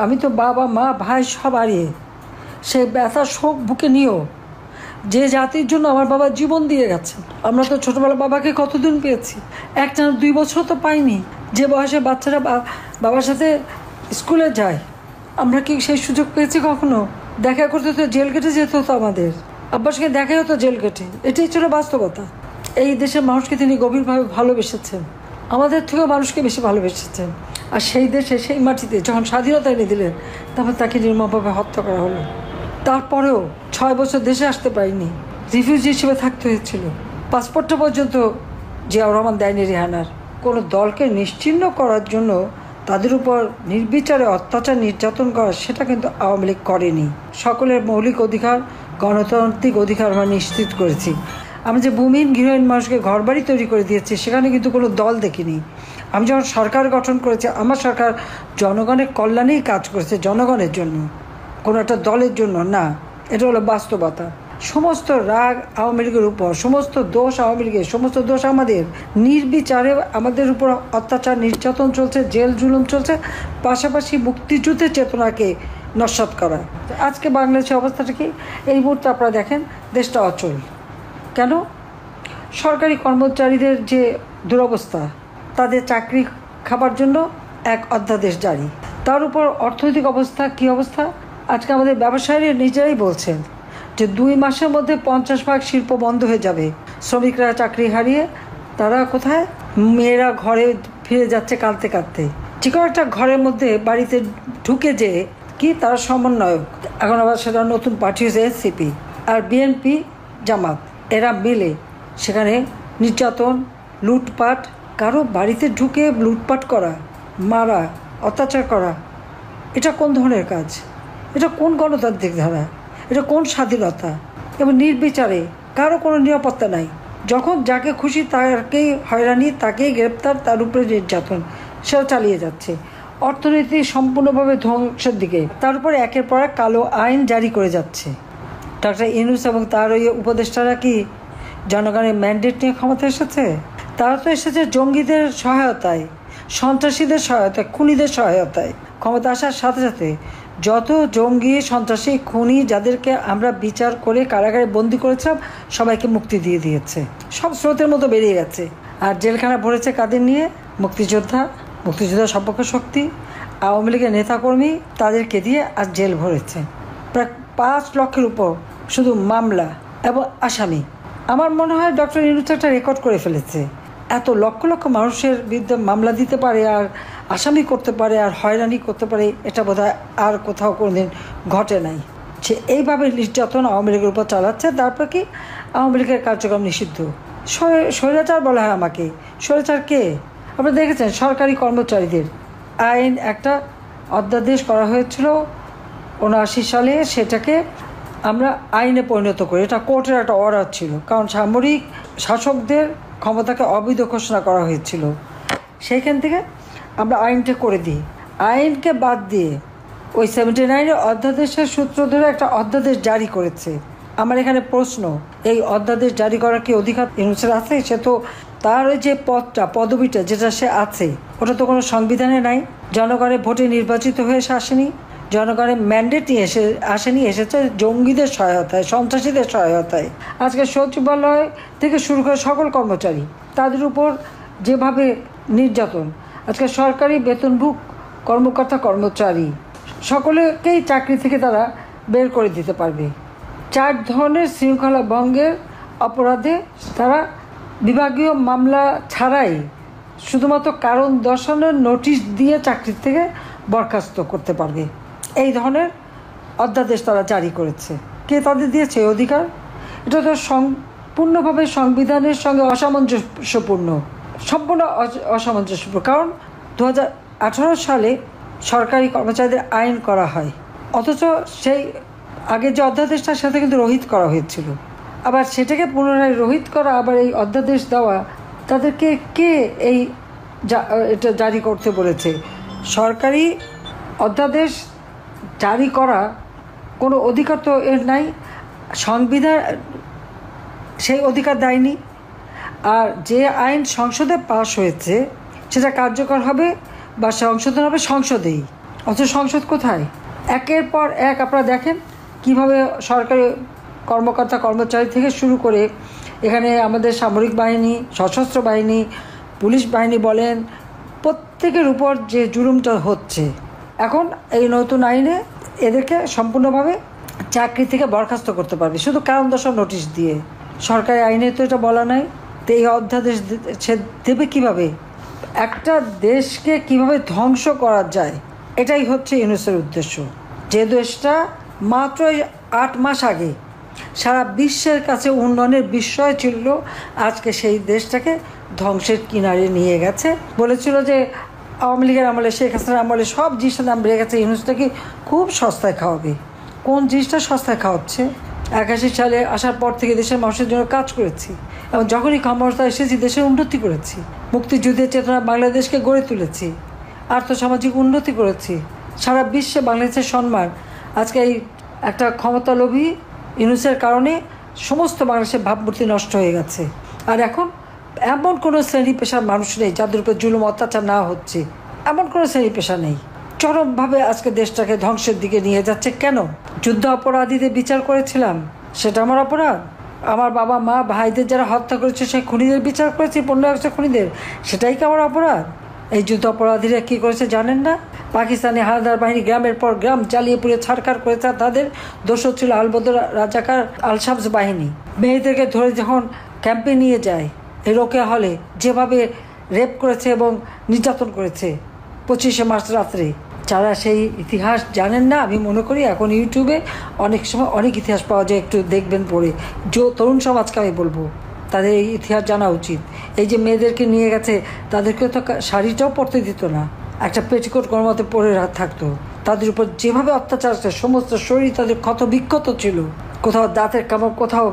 আমি তো বাবা মা ভাই সবারই সেই ব্যথা শোক বুকে নিয়েও যে জাতির জন্য আমার বাবা জীবন দিয়ে গেছে। আমরা তো ছোটোবেলা বাবাকে কতদিন পেয়েছি, 1-2 বছর তো পাইনি। যে বয়সে বাচ্চারা বাবার সাথে স্কুলে যায়, আমরা কি সেই সুযোগ পেয়েছি কখনো? দেখা করতে তো জেল গেটে যেতে হতো আমাদের, আব্বার সঙ্গে দেখা হতো জেল গেটে। এটাই ছিল বাস্তবতা। এই দেশের মানুষকে তিনি গভীরভাবে ভালোবেসেছেন, আমাদের থেকেও মানুষকে বেশি ভালোবেসেছেন। আর সেই দেশে সেই মাটিতে যখন স্বাধীনতা এনে দিলেন, তারপর তাকে নির্মমভাবে হত্যা করা হলো। তারপরেও 6 বছর দেশে আসতে পারিনি, রিফিউজি হিসেবে থাকতে হয়েছিল। পাসপোর্টটা পর্যন্ত জিয়াউর রহমান দেয়নি রেহানার। কোনো দলকে নিশ্চিহ্ন করার জন্য তাদের উপর নির্বিচারে অত্যাচার নির্যাতন করা, সেটা কিন্তু আওয়ামী লীগ করেনি। সকলের মৌলিক অধিকার, গণতান্ত্রিক অধিকার আমরা নিশ্চিত করেছি। আমরা যে ভূমিহীন গৃহহীন মানুষকে ঘরবাড়ি তৈরি করে দিয়েছি, সেখানে কিন্তু কোনো দল দেখিনি। আমি যখন সরকার গঠন করেছি, আমার সরকার জনগণের কল্যাণেই কাজ করেছে, জনগণের জন্য, কোনো একটা দলের জন্য না। এটা হলো বাস্তবতা। সমস্ত রাগ আওয়ামী লীগের উপর, সমস্ত দোষ আওয়ামী লীগের, সমস্ত দোষ আমাদের। নির্বিচারে আমাদের উপর অত্যাচার নির্যাতন চলছে, জেল জুলুম চলছে, পাশাপাশি মুক্তিযুদ্ধের চেতনাকে নস্যাৎ করা। আজকে বাংলাদেশের অবস্থাটা কি? এই মুহূর্তে আপনারা দেখেন দেশটা অচল। কেন? সরকারি কর্মচারীদের যে দুরবস্থা, তাদের চাকরি খাবার জন্য এক অধ্যাদেশ জারি, তার উপর অর্থনৈতিক অবস্থা কী অবস্থা। আজকে আমাদের ব্যবসায়ীরা নিজেরাই বলছেন যে 2 মাসের মধ্যে 50% শিল্প বন্ধ হয়ে যাবে। শ্রমিকরা চাকরি হারিয়ে তারা কোথায়? মেয়েরা ঘরে ফিরে যাচ্ছে কাঁদতে কাঁদতে। যে কোনো একটা ঘরের মধ্যে বাড়িতে ঢুকে যে কি তারা সমন্বয়ক, এখন আবার সেটা নতুন পার্টি হয়েছে এনসিপি আর বিএনপি জামাত, এরা মিলে সেখানে নির্যাতন, লুটপাট, কারো বাড়িতে ঢুকে লুটপাট করা, মারা, অত্যাচার করা, এটা কোন ধরনের কাজ? এটা কোন গণতান্ত্রিক ধারা? এটা কোন স্বাধীনতা? এবং নির্বিচারে কারো কোনো নিরাপত্তা নাই। যখন যাকে খুশি তাকেই হয়রানি, তাকেই গ্রেপ্তার, তার উপরে নির্যাতন, সেটা চালিয়ে যাচ্ছে। অর্থনীতি সম্পূর্ণভাবে ধ্বংসের দিকে। তার উপরে একের পর এক কালো আইন জারি করে যাচ্ছে। ডক্টর ইউনূস এবং তার ওই উপদেষ্টারা কি জনগণের ম্যান্ডেট নিয়ে ক্ষমতা এসেছে? তারা তো এসেছে জঙ্গিদের সহায়তায়, সন্ত্রাসীদের সহায়তায়, খুনিদের সহায়তায়। ক্ষমতা আসার সাথে সাথে যত জঙ্গি, সন্ত্রাসী, খুনি যাদেরকে আমরা বিচার করে কারাগারে বন্দি করেছিলাম, সবাইকে মুক্তি দিয়ে দিয়েছে। সব স্রোতের মতো বেরিয়ে গেছে। আর জেলখানা ভরেছে কাদের নিয়ে? মুক্তিযোদ্ধা, মুক্তিযোদ্ধা সম্পর্ক শক্তি, আওয়ামী লীগের নেতাকর্মী, তাদেরকে দিয়ে আজ জেল ভরেছে। প্রায় 5 লক্ষের উপর শুধু মামলা এবং আসামি। আমার মনে হয় ডক্টর ইউনূস একটা রেকর্ড করে ফেলেছে। এত লক্ষ লক্ষ মানুষের বিরুদ্ধে মামলা দিতে পারে, আর আসামি করতে পারে, আর হয়রানি করতে পারে, এটা বোধহয় আর কোথাও কোনোদিন ঘটে নাই। সে এইভাবে নির্যাতন আওয়ামী লীগের উপর চালাচ্ছে। তারপর কি? আওয়ামী লীগের কার্যক্রম নিষিদ্ধ। স্বৈরাচার বলা হয় আমাকে। স্বৈরাচার কে? আপনারা দেখেছেন সরকারি কর্মচারীদের আইন একটা অধ্যাদেশ করা হয়েছিল 79 সালে, সেটাকে আমরা আইনে পরিণত করি। এটা কোর্টের একটা অর্ডার ছিল, কারণ সামরিক শাসকদের ক্ষমতাকে অবৈধ ঘোষণা করা হয়েছিল। সেইখান থেকে আমরা আইনটা করে দিই। আইনকে বাদ দিয়ে ওই 79 অধ্যাদেশের সূত্র ধরে একটা অধ্যাদেশ জারি করেছে। আমার এখানে প্রশ্ন, এই অধ্যাদেশ জারি করার কি অধিকার ইউনূসের আছে? সে তো তার ওই যে পদবিটা যেটা সে আছে, ওটা তো কোনো সংবিধানে নাই। জনগণের ভোটে নির্বাচিত হয়ে এসে আসেনি, জনগণের ম্যান্ডেট নিয়ে আসেনি, এসেছে জঙ্গিদের সহায়তায়, সন্ত্রাসীদের সহায়তায়। আজকে সচিবালয় থেকে শুরু করে সকল কর্মচারী, তাদের উপর যেভাবে নির্যাতন, আজকে সরকারি বেতনভুক কর্মকর্তা কর্মচারী সকলেকেই চাকরি থেকে তারা বের করে দিতে পারবে। 4 ধরনের শৃঙ্খলা ভঙ্গের অপরাধে তারা বিভাগীয় মামলা ছাড়াই শুধুমাত্র কারণ দর্শানোর নোটিশ দিয়ে চাকরি থেকে বরখাস্ত করতে পারবে। এই ধরনের অধ্যাদেশ তারা জারি করেছে। কে তাদের দিয়েছে এই অধিকার? এটা তো সম্পূর্ণভাবে সংবিধানের সঙ্গে অসামঞ্জস্যপূর্ণ, সম্পূর্ণ অসামঞ্জস্যপূর্ণ। কারণ 2018 সালে সরকারি কর্মচারীদের আইন করা হয়, অথচ সেই আগের যে অধ্যাদেশটা সেটা কিন্তু রহিত করা হয়েছিল। আবার সেটাকে পুনরায় রহিত করা, আবার এই অধ্যাদেশ দেওয়া, তাদেরকে কে এটা জারি করতে বলেছে? সরকারি অধ্যাদেশ জারি করা কোনো অধিকার তো এর নাই, সংবিধান সেই অধিকার দেয়নি। আর যে আইন সংসদে পাশ হয়েছে সেটা কার্যকর হবে বা সংশোধন হবে সংসদেই, অথচ সংসদ কোথায়? একের পর এক আপনারা দেখেন কিভাবে সরকারি কর্মকর্তা কর্মচারী থেকে শুরু করে এখানে আমাদের সামরিক বাহিনী, সশস্ত্র বাহিনী, পুলিশ বাহিনী বলেন, প্রত্যেকের উপর যে জুলুমটা হচ্ছে। এখন এই নতুন আইনে এদেরকে সম্পূর্ণভাবে চাকরি থেকে বরখাস্ত করতে পারবে শুধু কারণ দর্শাও নোটিশ দিয়ে। সরকারি আইনে তো এটা বলা নাই, তো এই অধ্যাদেশ সে দেবে কীভাবে? একটা দেশকে কিভাবে ধ্বংস করা যায়, এটাই হচ্ছে ইউনূসের উদ্দেশ্য। যে দেশটা মাত্র 8 মাস আগে সারা বিশ্বের কাছে উন্নয়নের বিষয় ছিল, আজকে সেই দেশটাকে ধ্বংসের কিনারে নিয়ে গেছে। বলেছিল যে আওয়ামী লীগের আমলে, শেখ হাসিনার আমলে সব জিনিসের দাম বেড়ে গেছে, ইউনূসটাকে খুব সস্তায় খাওয়াবে। কোন জিনিসটা সস্তায় খাওয়াচ্ছে? 81 সালে আসার পর থেকে দেশের মানুষের জন্য কাজ করেছি এবং যখনই ক্ষমতা এসেছি দেশের উন্নতি করেছি, মুক্তিযুদ্ধের চেতনা বাংলাদেশকে গড়ে তুলেছি, আর্থসামাজিক উন্নতি করেছি, সারা বিশ্বে বাংলাদেশের সম্মান। আজকে এই একটা ক্ষমতালোভী ইউনূসের কারণে সমস্ত বাংলাদেশের ভাবমূর্তি নষ্ট হয়ে গেছে। আর এখন এমন কোনো শ্রেণী পেশার মানুষ নেই যাদের উপর জুলুম অত্যাচার না হচ্ছে, এমন কোনো শ্রেণী পেশা নেই। চরমভাবে আজকে দেশটাকে ধ্বংসের দিকে নিয়ে যাচ্ছে। কেন? যুদ্ধ অপরাধীদের বিচার করেছিলাম, সেটা আমার অপরাধ? আমার বাবা মা ভাইদের যারা হত্যা করেছে সেই খুনিদের বিচার করেছি, 15 আগস্টের খুনিদের, সেটাই কি আমার অপরাধ? এই যুদ্ধ অপরাধীরা কী করেছে জানেন না? পাকিস্তানি হানাদার বাহিনী গ্রামের পর গ্রাম জ্বালিয়ে পুড়ে ছাড়খাড় করেছে। তাদের দোষর ছিল আলবদর রাজাকার আল শামস বাহিনী। মেয়েদেরকে ধরে যখন ক্যাম্পে নিয়ে যায়, এই রোকেয়া হলে যেভাবে রেপ করেছে এবং নির্যাতন করেছে 25শে মার্চ রাত্রে। যারা সেই ইতিহাস জানেন না, আমি মনে করি এখন ইউটিউবে অনেক সময় অনেক ইতিহাস পাওয়া যায়, একটু দেখবেন পড়ে। তরুণ সমাজকে আমি বলবো তাদের এই ইতিহাস জানা উচিত। এই যে মেয়েদেরকে নিয়ে গেছে, তাদেরকে তো শাড়িটাও পরতে দিত না, একটা পেটিকোট গরমাতে পরে থাকতো। তাদের উপর যেভাবে অত্যাচার আছে, সমস্ত শরীর তাদের ক্ষত বিক্ষত ছিল, কোথাও দাঁতের কামড়, কোথাও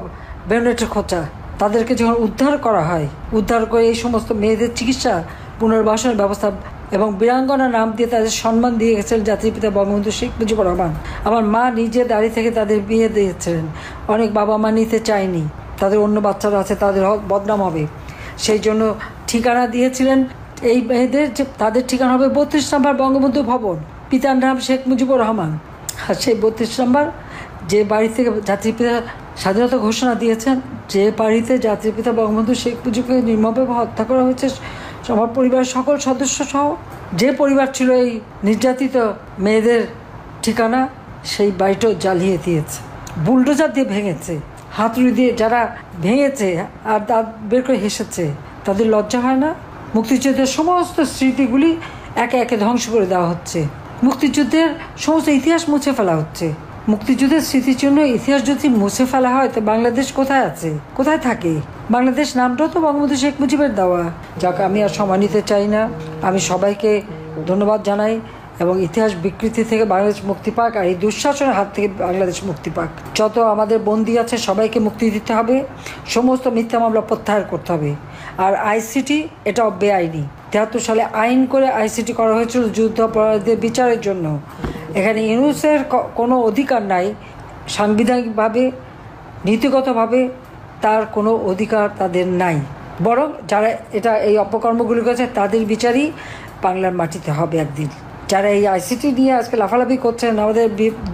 বেনেটের খোঁচা। তাদেরকে যখন উদ্ধার করা হয়, উদ্ধার করে এই সমস্ত মেয়েদের চিকিৎসা, পুনর্বাসনের ব্যবস্থা এবং বীরাঙ্গনা নাম দিয়ে তাদের সম্মান দিয়ে গেছিলেন জাতির পিতা বঙ্গবন্ধু শেখ মুজিবুর রহমান। আমার মা নিজে দাঁড়িয়ে থেকে তাদের বিয়ে দিয়েছিলেন। অনেক বাবা মা নিতে চায়নি, তাদের অন্য বাচ্চারা আছে, তাদের বদনাম হবে, সেই জন্য ঠিকানা দিয়েছিলেন এই মেয়েদের, যে তাদের ঠিকানা হবে 32 নম্বর বঙ্গবন্ধু ভবন, পিতার নাম শেখ মুজিবুর রহমান। আর সেই 32 নম্বর যে বাড়ি থেকে জাতির পিতা স্বাধীনতা ঘোষণা দিয়েছেন, যে বাড়িতে জাতির পিতা বঙ্গবন্ধু শেখ মুজিবকে নির্মমভাবে হত্যা করা হয়েছে, আমার পরিবারের সকল সদস্য সহ যে পরিবার ছিল এই নির্যাতিত মেয়েদের ঠিকানা, সেই বাড়িটাও জ্বালিয়ে দিয়েছে, বুলডোজার দিয়ে ভেঙেছে, হাতুড়ি দিয়ে যারা ভেঙেছে আর দাঁত বের করে হেসেছে, তাদের লজ্জা হয় না? মুক্তিযুদ্ধের সমস্ত স্মৃতিগুলি একে একে ধ্বংস করে দেওয়া হচ্ছে, মুক্তিযুদ্ধের সমস্ত ইতিহাস মুছে ফেলা হচ্ছে। মুক্তিযুদ্ধের স্মৃতির জন্য ইতিহাস যদি মুছে ফেলা হয়, তো বাংলাদেশ কোথায় আছে, কোথায় থাকে? বাংলাদেশ নামটাও তো বঙ্গবন্ধু শেখ মুজিবের দেওয়া। যাকে আমি আর সময় নিতে চাই না, আমি সবাইকে ধন্যবাদ জানাই এবং ইতিহাস বিকৃতি থেকে বাংলাদেশ মুক্তি পাক, আর এই দুঃশাসনের হাত থেকে বাংলাদেশ মুক্তি পাক। যত আমাদের বন্দী আছে সবাইকে মুক্তি দিতে হবে, সমস্ত মিথ্যা মামলা প্রত্যাহার করতে হবে। আর আইসিটি এটাও বেআইনি। 73 সালে আইন করে আইসিটি করা হয়েছিল যুদ্ধ অপরাধীদের বিচারের জন্য। এখানে ইউনূসের কোনো অধিকার নাই, সাংবিধানিকভাবে নীতিগতভাবে তার কোনো অধিকার তাদের নাই। বরং যারা এই অপকর্মগুলি করেছে তাদের বিচারই বাংলার মাটিতে হবে একদিন। যারা এই আইসিটি নিয়ে আজকে লাফালাফি করছেন, আমাদের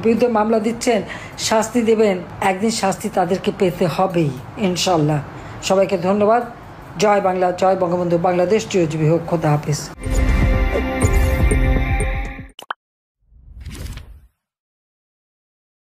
বিরুদ্ধে মামলা দিচ্ছেন, শাস্তি দেবেন, একদিন শাস্তি তাদেরকে পেতে হবেই ইনশাল্লাহ। সবাইকে ধন্যবাদ। জয় বাংলা, জয় বঙ্গবন্ধু, বাংলাদেশ চিরজীবী হোক। খোদা হাফিজ।